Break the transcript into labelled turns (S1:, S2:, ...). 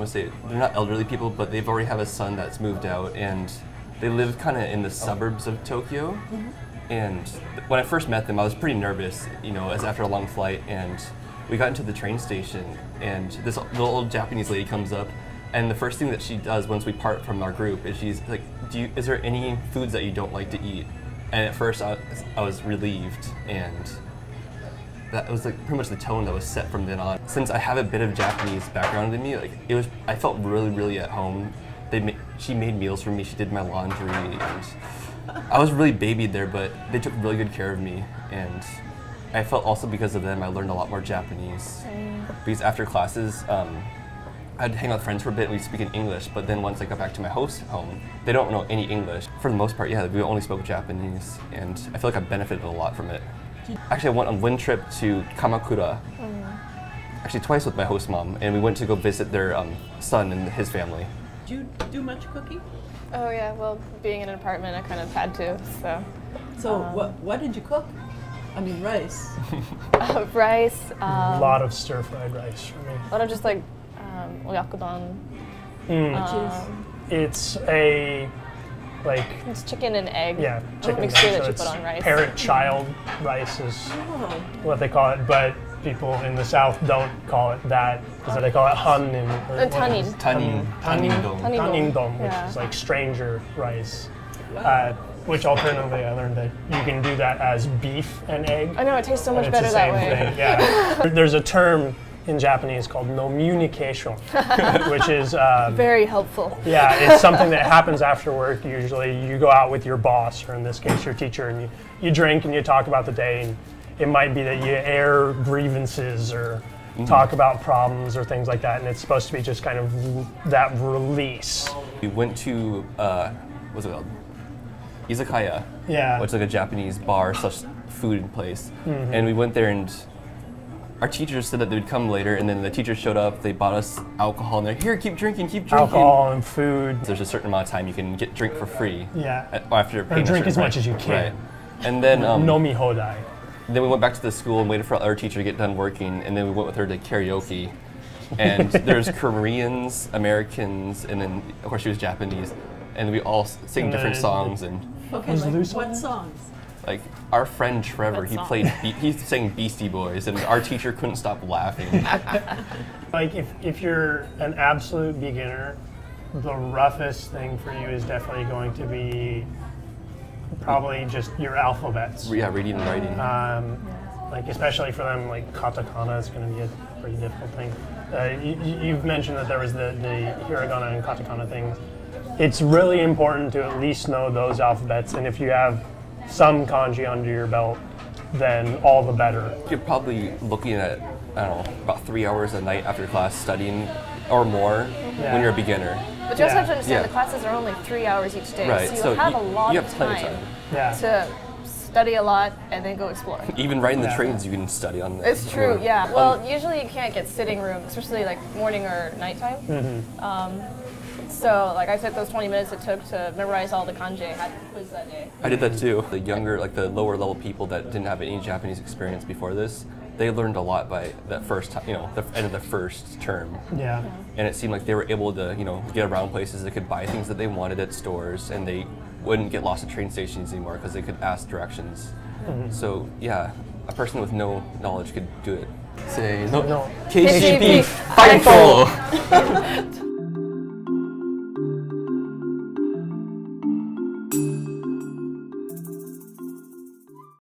S1: want to say, they're not elderly people, but they've already have a son that's moved out, and they live kind of in the suburbs of Tokyo. And when I first met them, I was pretty nervous, you know, as after a long flight, and we got into the train station, and this little old Japanese lady comes up, and the first thing that she does once we part from our group is she's like, is there any foods that you don't like to eat? And at first I was relieved, and that was like pretty much the tone that was set from then on. Since I have a bit of Japanese background in me, like I felt really at home. She made meals for me, she did my laundry, and I was really babied there, but they took really good care of me, and I felt also because of them I learned a lot more Japanese. Because after classes, I'd hang out with friends for a bit and we'd speak in English, but then once I got back to my host home, they don't know any English. For the most part, yeah, we only spoke Japanese, and I feel like I benefited a lot from it. Actually, I went on one trip to Kamakura, actually twice with my host mom, and we went to go visit their son and his family.
S2: Do you do much cooking?
S3: Oh yeah, well, being in an apartment, I kind of had to, so.
S2: So what did you cook? I mean, rice.
S3: Rice.
S4: A lot of stir-fried rice for me.
S3: A lot of just like oyakudon.
S4: It's a
S3: it's chicken and egg.
S4: Yeah, chicken
S3: mixture
S4: and egg,
S3: that
S4: so
S3: you put on rice.
S4: Parent-child rice is what they call it, but people in the South don't call it that. So they call it tanin, which is like stranger rice. Which alternatively, I learned that you can do that as beef and egg.
S3: I know, it tastes so much better that way.
S4: Thing. Yeah. There's a term in Japanese called communication, which is
S3: very helpful.
S4: Yeah, it's something that happens after work. Usually, you go out with your boss, or in this case, your teacher, and you drink and you talk about the day. And it might be that you air grievances or talk about problems or things like that, and it's supposed to be just kind of that release.
S1: We went to what's it called? Izakaya, which is like a Japanese bar / food place, and we went there, and our teachers said that they would come later, and then the teachers showed up, they bought us alcohol, and they're like, here, keep drinking.
S4: Alcohol and food.
S1: There's a certain amount of time you can drink for free.
S4: Yeah.
S1: After paying
S4: or drink as much as you can.
S1: Right. And then
S4: Nomi hodai.
S1: Then we went back to the school and waited for our teacher to get done working, and then we went with her to karaoke. And there's Koreans, Americans, and then of course she was Japanese, and we all sing different songs. And
S2: okay, like what songs?
S1: Like our friend Trevor, he sang Beastie Boys, and our teacher couldn't stop laughing.
S4: Like if you're an absolute beginner, the roughest thing for you is definitely going to be probably just your alphabets.
S1: Yeah, reading and writing.
S4: Like especially for them, like katakana is going to be a pretty difficult thing. You've mentioned that there was the hiragana and katakana things. It's really important to at least know those alphabets, and if you have some kanji under your belt, then all the better.
S1: You're probably looking at, I don't know, about 3 hours a night after class studying or more when you're a beginner.
S3: But you also have to understand the classes are only 3 hours each day,
S1: right.
S3: so you have a lot of
S1: plenty
S3: time
S1: of time
S3: to study a lot and then go explore.
S1: Even riding the trains you can study on this.
S3: It's true, yeah. Well, usually you can't get sitting room, especially like morning or nighttime. So like I took those 20 minutes it took to memorize all the kanji. I had a quiz that day.
S1: I did that too. The younger, like the lower level people that didn't have any Japanese experience before this, they learned a lot by that first time, the end of the first term.
S4: Yeah.
S1: And it seemed like they were able to, get around places. They could buy things that they wanted at stores, and they wouldn't get lost at train stations anymore because they could ask directions. So yeah, a person with no knowledge could do it. Say no.
S4: No.
S1: KCP, fight for!